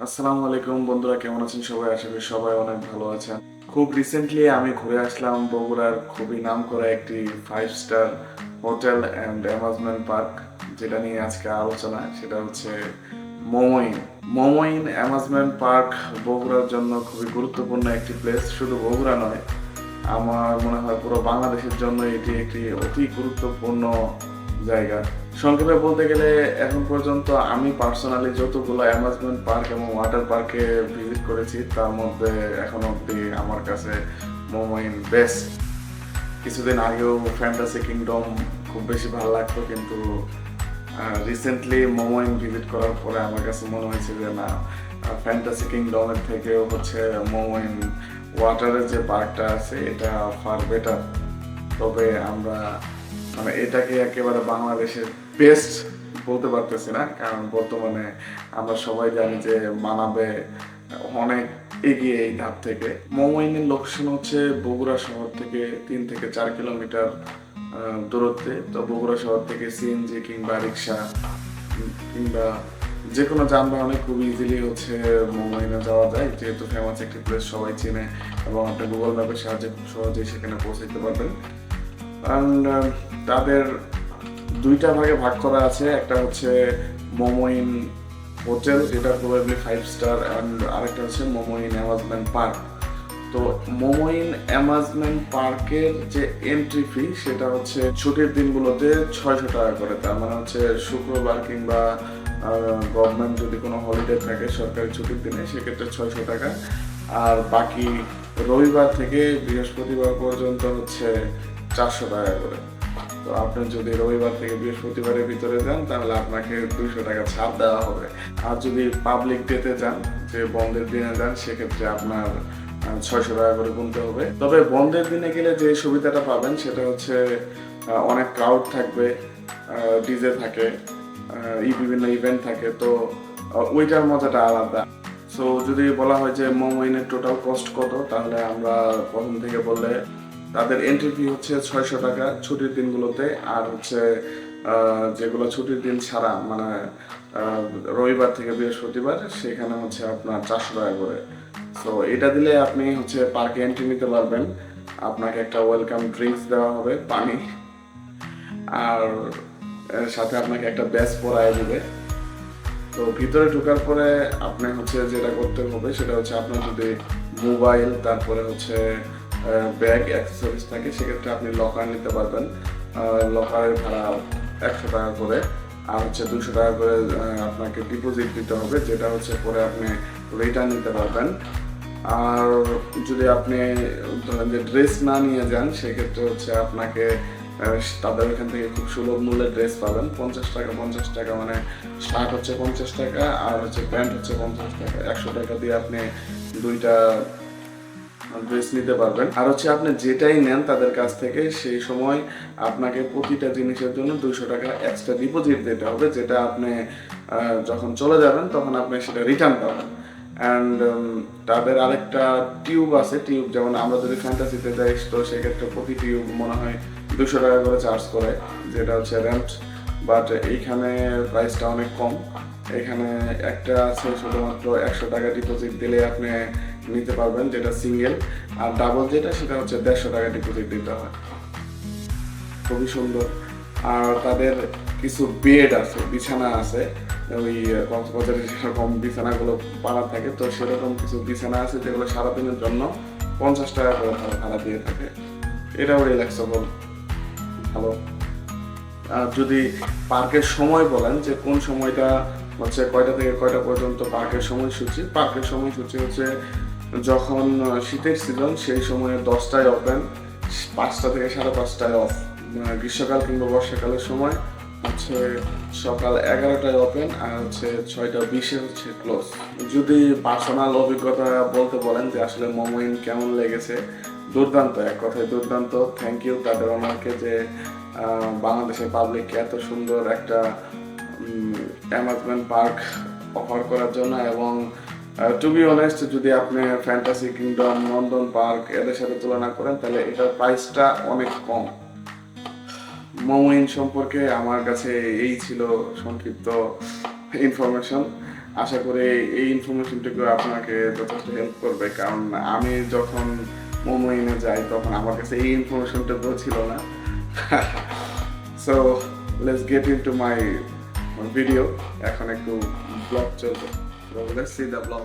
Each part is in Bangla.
আসসালামু আলাইকুম বন্ধুরা, কেমন আছেন সবাই? আশা করি সবাই অনেক ভালো আছেন। খুব রিসেন্টলি আমি ঘুরে আসলাম বগুড়ার খুবই নামকরা একটি 5 star hotel and amusement park, যেটা নিয়ে আজকে আলোচনা সেটা হচ্ছে মমইন। মমইন অ্যামিউজমেন্ট পার্ক বগুড়ার জন্য খুবই গুরুত্বপূর্ণ একটি প্লেস। শুধু বগুড়া নয়, আমার মনে হয় পুরো বাংলাদেশের জন্য এটি একটি অতি গুরুত্বপূর্ণ জায়গা। সংক্ষেপে বলতে গেলে এখন পর্যন্ত আমি পার্সোনালি যতগুলো অ্যামিউজমেন্ট পার্ক এবং ওয়াটার পার্কে ভিজিট করেছি তার মধ্যে এখন অব্দি আমার কাছে মোমোইন বেস্ট। কিছুদিন আগেও ফ্যান্টাসি কিংডম খুব বেশি ভালো লাগতো, কিন্তু রিসেন্টলি মোমোইন ভিজিট করার পরে আমার কাছে মনে হয়েছে যে না, ফ্যান্টাসি কিংডমের থেকেও হচ্ছে মোমোইন ওয়াটারের যে পার্কটা আছে এটা ফার বেটার। তবে আমরা এটাকে একেবারে বাংলাদেশের বেস্ট বলতে পারতেছি না, কারণ বর্তমানে আমরা সবাই জানি যে মানাবে অনেক এগিয়ে এই ধাপ থেকে। মমইনের লোকেশন হচ্ছে বগুড়া শহর থেকে 3 থেকে 4 কিলোমিটার দূরত্বে। তো বগুড়া শহর থেকে সিএনজি কিংবা রিক্সা কিংবা যে কোনো যানবাহনে খুব ইজিলি হচ্ছে মমইনে যাওয়া যায়, যেহেতু ফেমাস একটি প্লেস সবাই চেনে এবং আপনি গুগল ম্যাপের সাহায্যে খুব সহজেই সেখানে পৌঁছাতে পারবেন। অ্যান্ড তাদের দুইটা ভাগে ভাগ করা আছে, একটা হচ্ছে মোমোইন হোটেল, যেটা প্রবাবলি 5 স্টার, অ্যান্ড আরেকটা হচ্ছে মোমোইন অ্যামিউজমেন্ট পার্ক। তো মোমোইন অ্যামিউজমেন্ট পার্কের যে এন্ট্রি ফি সেটা হচ্ছে ছুটির দিনগুলোতে 600 টাকা করে। তার মানে হচ্ছে শুক্রবার কিংবা গভর্নমেন্ট যদি কোনো হলিডে থাকে সরকারি ছুটির দিনে সেক্ষেত্রে 600 টাকা, আর বাকি রবিবার থেকে বৃহস্পতিবার পর্যন্ত হচ্ছে 400 টাকা করে। তো আপনি যদি রবিবার থেকে বৃহস্পতিবারের ভিতরে যান তাহলে আপনাকে 200 টাকা ছাড় দেওয়া হবে। আর যদি পাবলিক ডেতে যান, যে বন্ধের দিনে যান, সেক্ষেত্রে আপনার 600 টাকা করে গুনতে হবে। তবে বন্ধের দিনে গেলে যে সুবিধাটা পাবেন সেটা হচ্ছে অনেক ক্রাউড থাকবে, ডিজে থাকে, বিভিন্ন ইভেন্ট থাকে, তো ওইটার মজাটা আলাদা। সো যদি বলা হয় যে মোমোইনের টোটাল কস্ট কত, তাহলে আমরা প্রথম থেকে বললে তাদের এন্ট্রি ফি হচ্ছে 600 টাকা ছুটির দিনগুলোতে, আর হচ্ছে যেগুলো ছুটির দিন ছাড়া মানে রবিবার থেকে বৃহস্পতিবার সেখানে হচ্ছে আপনার 400 টাকা করে। সো এটা দিলে আপনি হচ্ছে পার্কে এন্ট্রি নিতে পারবেন। আপনাকে একটা ওয়েলকাম ড্রিঙ্কস দেওয়া হবে, পানি, আর সাথে আপনাকে একটা ব্যাজ পরায় দিবে। তো ভিতরে ঢোকার পরে আপনি হচ্ছে যেটা করতে হবে সেটা হচ্ছে আপনার যদি মোবাইল তারপরে হচ্ছে ব্যাগ অ্যাক্সেসরিজ থাকে সেক্ষেত্রে আপনি লকার নিতে পারবেন। লকারের ভাড়া 100 টাকা করে, আর হচ্ছে 200 টাকা করে আপনাকে ডিপোজিট দিতে হবে, যেটা হচ্ছে পরে আপনি রিটার্ন নিতে পারবেন। আর যদি আপনি ধরেন যে ড্রেস না নিয়ে যান সেক্ষেত্রে হচ্ছে আপনাকে তাদের এখান থেকে খুব সুলভ মূল্যে ড্রেস পাবেন। 50 টাকা মানে শার্ট হচ্ছে 50 টাকা, আর হচ্ছে প্যান্ট হচ্ছে 50 টাকা। 100 টাকা দিয়ে আপনি দুইটা ড্রেস নিতে পারবেন। আর হচ্ছে আপনি যেটাই নেন তাদের কাছ থেকে সেই সময় আপনাকে প্রতিটা জিনিসের জন্য 200 টাকা এক্সট্রা ডিপোজিট দিতে হবে, যেটা আপনি যখন চলে যাবেন তখন আপনি সেটা রিটার্ন পাবেন। অ্যান্ড তাদের আরেকটা টিউব আছে, টিউব যেমন আমরা যদি ফ্যান্টাসিতে যাই তো সেক্ষেত্রে প্রতি টিউব মনে হয় 200 টাকা করে চার্জ করে, যেটা হচ্ছে রেন্ট। বাট এইখানে প্রাইসটা অনেক কম। এখানে একটা আছে শুধুমাত্র 100 টাকা ডিপোজিট দিলে আপনি নিতে পারবেন, যেটা সিঙ্গেল। আর ডাবল যেটা সেটা হচ্ছে 150 টাকা ডিপোজিট দিতে হয়। খুবই সুন্দর। আর তাদের কিছু বেড আছে, বিছানা আছে, ওই কক্সবাজারে যেরকম বিছানাগুলো পাড়া থাকে তো সেরকম কিছু বিছানা আছে যেগুলো সারাদিনের জন্য 50 টাকা করে ভাড়া দিয়ে থাকে। এটাও রিল্যাক্সেবল, ভালো। আর যদি পার্কের সময় বলেন যে কোন সময়টা হচ্ছে কয়টা থেকে কয়টা পর্যন্ত পার্কের সময়সূচি হচ্ছে যখন শীতের সিজন সেই সময়ে 10টায় ওপেন, 5টা থেকে 5:30টায় অফ। গ্রীষ্মকাল কিংবা বর্ষাকালের সময় হচ্ছে সকাল 11টায় ওপেন, আর হচ্ছে 6টা 20-এ হচ্ছে ক্লোজ। যদি পার্সোনাল অভিজ্ঞতা বলতে বলেন যে আসলে মোমোইন কেমন লেগেছে, দুর্দান্ত, এক কথায় দুর্দান্ত। থ্যাংক ইউ তাদের ওনারকে যে বাংলাদেশের পাবলিককে এত সুন্দর একটা অ্যামিউজমেন্ট পার্ক অফার করার জন্য। এবং টু বি অনেস্ট, যদি আপনি ফ্যান্টাসি কিংডম, নন্দন পার্ক এদের সাথে তুলনা করেন তাহলে এটার প্রাইসটা অনেক কম। মোমোইন সম্পর্কে আমার কাছে এই ছিল সংক্ষিপ্ত ইনফরমেশন। আশা করি এই ইনফরমেশনটুকু আপনাকে যথেষ্ট হেল্প করবে, কারণ আমি যখন মোমোইনে যাই তখন আমার কাছে এই ইনফরমেশনটুকু ছিল না। So let's get into my video. এখন একটু ব্লগ চলবে, লেটস সি দ্য ব্লগ।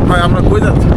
ভাই আমরা কই যাচ্ছি?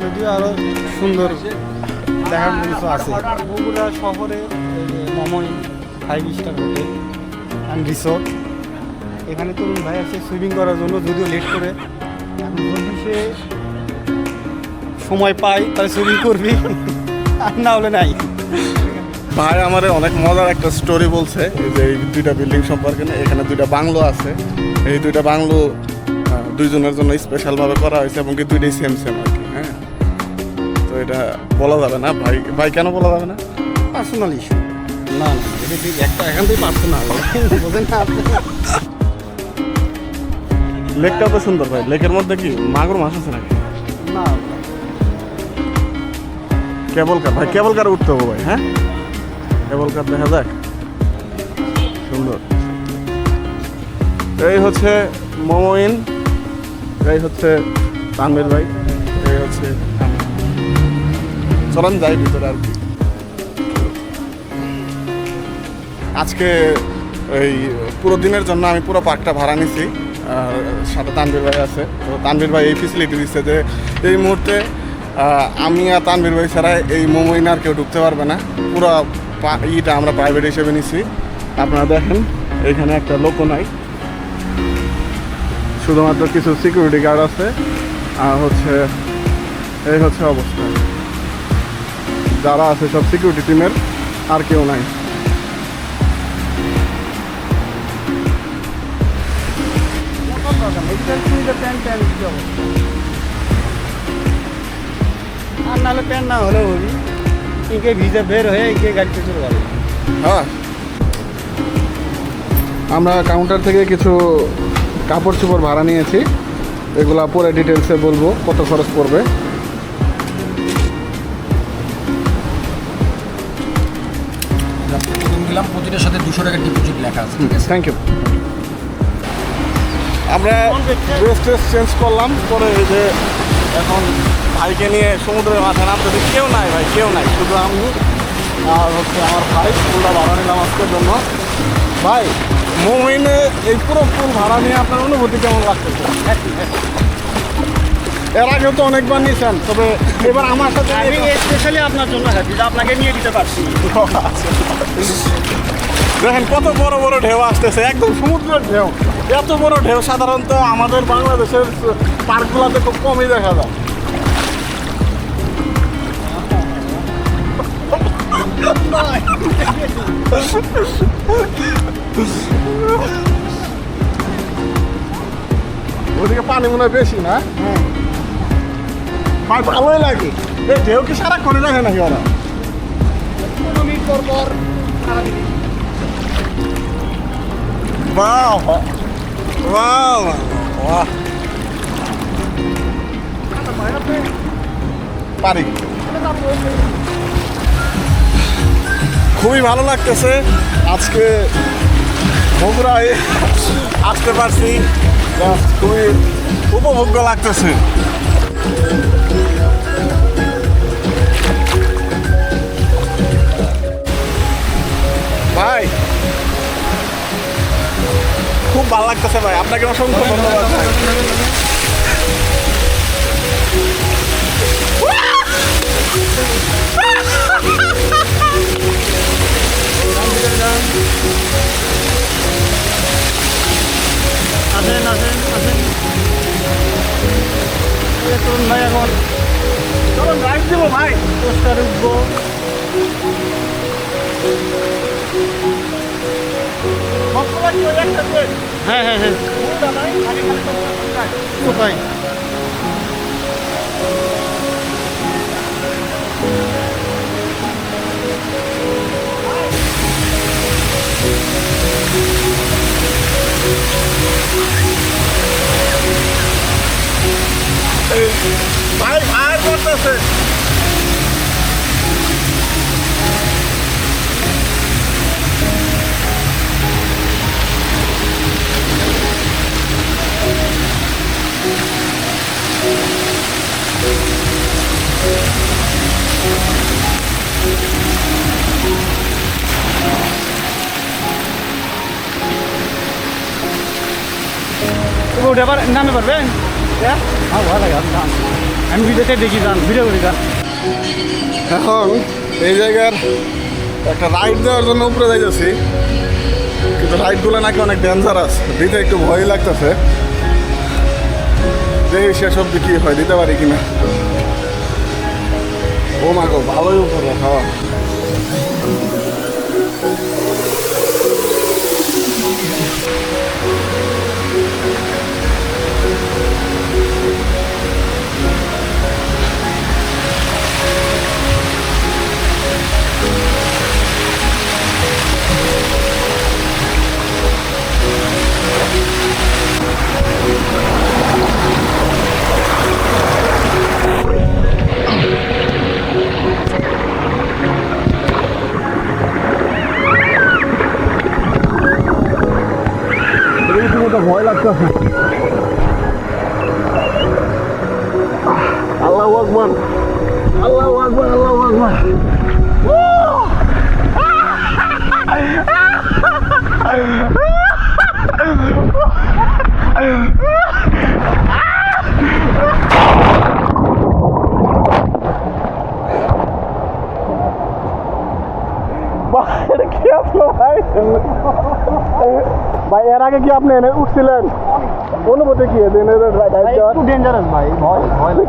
যদিও আরো সুন্দর দেখার কিছু আছে। বগুড়া শহরে মোমোইন 5 স্টার হোটেল অ্যান্ড রিসোর্ট, এখানে তরুণ ভাই আসে সুইমিং করার জন্য, যদিও লেট করে। এখন যদি সে সময় পাই তাহলে সুইমিং করবি, আর না হলে নাই। ভাই আমার অনেক মজার একটা স্টোরি বলছে, এই যে এই দুইটা বিল্ডিং সম্পর্কে না। এখানে দুইটা বাংলো আছে, এই দুইটা বাংলো দুইজনের জন্য স্পেশালভাবে করা হয়েছে এবং কি দুইটাই সেম সেম আর কি। হ্যাঁ, তো এটা বলা যাবে না ভাই। ভাই কেন বলা যাবে না? Personal issue. না না, এটা ঠিক একটা এখান থেকে পার্সোনাল, বোঝেন না আপনি? লেকটাও তো সুন্দর ভাই। লেকের মধ্যে কি মাগুর মাছ আছে নাকি? না কেবল কার ভাই, কেবল কার উঠতে হবে ভাই। হ্যাঁ, কেবল কার দেখা যাক, সুন্দর। এই হচ্ছে মোমোইন, এই হচ্ছে তানভীর ভাই, এই হচ্ছে চলেন যাই ভিতরে আর কি। আজকে এই পুরো দিনের জন্য আমি পুরো পার্কটা ভাড়া নিছি, আর সাথে তানভীর ভাই আছে। তো তানভীর ভাই এই ফেসিলিটি দিচ্ছে যে এই মুহূর্তে আমি আর তানভীর ভাই ছাড়া এই মোমোইন আর কেউ ঢুকতে পারবে না। পুরো ইটা আমরা প্রাইভেট হিসেবে নিছি। আপনারা দেখেন এখানে একটা লোকও নাই, শুধুমাত্র কিছু সিকিউরিটি গার্ড আছে। আর হচ্ছে এই হচ্ছে অবস্থা, যারা আছে সব সিকিউরিটি টিমের, আর কেউ নাই। আর নাহলে প্যান্ট না হলেও হবি, ইনকে ভিজে বের হয়ে ইনকে গাড়িতে চলে যাবে। হ্যাঁ, আমরা কাউন্টার থেকে কিছু কাপড় চোপড় ভাড়া নিয়েছি, এগুলা পরে ডিটেলসে বলবো কত খরচ পড়বে। দিলাম প্রতিটার সাথে 200 টাকা ডিপোজিট লেখা আছে। Thank you. আমরা ড্রেস ট্রেস চেঞ্জ করলাম, পরে এই যে এখন ভাইকে নিয়ে সমুদ্রের মাথায় নামতে, কেউ নাই ভাই, কেউ নাই, শুধু আমি আর হচ্ছে আমার ভাই। পুলটা ভাড়া নিলাম আজকের জন্য। ভাই মোমিনে এই পুরো পুল ভাড়া নিয়ে আপনার অনুভূতি কেমন লাগতেছে? এর আগেও তো অনেকবার নিয়েছেন, তবে এবার আমার সাথে আমি স্পেশালি আপনার জন্য হ্যাপি যে আপনাকে নিয়ে দিতে পারছি। দেখেন কত বড় বড় ঢেউ আসতেছে, একদম সমুদ্রের ঢেউ। এত বড় ঢেউ সাধারণত আমাদের বাংলাদেশের পার্কগুলোতে খুব কমই দেখা যায়। ওদিকে পানি মনে হয় বেশি না? ভাই ভালোই লাগে। এই ঢেউ কি সারাক্ষণে দেখে নাকি ওরা? 15 মিনিট পর পর বাহ বাহ বাহ, পারি। খুবই ভালো লাগতেছে আজকে বগুড়ায় আসতে পারছি, খুবই উপভোগ্য লাগতেছে। ভাই খুব ভালো লাগতেছে ভাই, আপনাকে অসংখ্য ধন্যবাদ ভাই। আসেন আসেন আসেন। তরুণ ভাই এখন চলো ড্রাইভ দেবো ভাই। পোস্টার উঠবো। সবসময় হ্যাঁ হ্যাঁ হ্যাঁ কোথায় ভাই ভাই করতেছে উঠে আবার নামে পারবেন হ্যাঁ ভালো লাগে আমি ভিডিওতে দেখি যান ভিডিও করি যান এখন এই জায়গার একটা রাইড দেওয়ার জন্য উপরে যাইতেছি, কিন্তু রাইডগুলো নাকি অনেক ডেঞ্জারাস, দিতে একটু ভয় লাগতেছে। দেখি শেষ অব্দি কি হয়, দিতে পারি কিনা। ও মা গো, ভালোই উপরে খাওয়া। ভয় লাগতেছে। আল্লাহু আকবার, আল্লাহু আকবার, আল্লাহু আকবার। ভাই এর আগে কি আপনি এনে উঠছিলেন? অনুভূতি কি? একটু ডেঞ্জারাস ভাই, ভয় লাগে।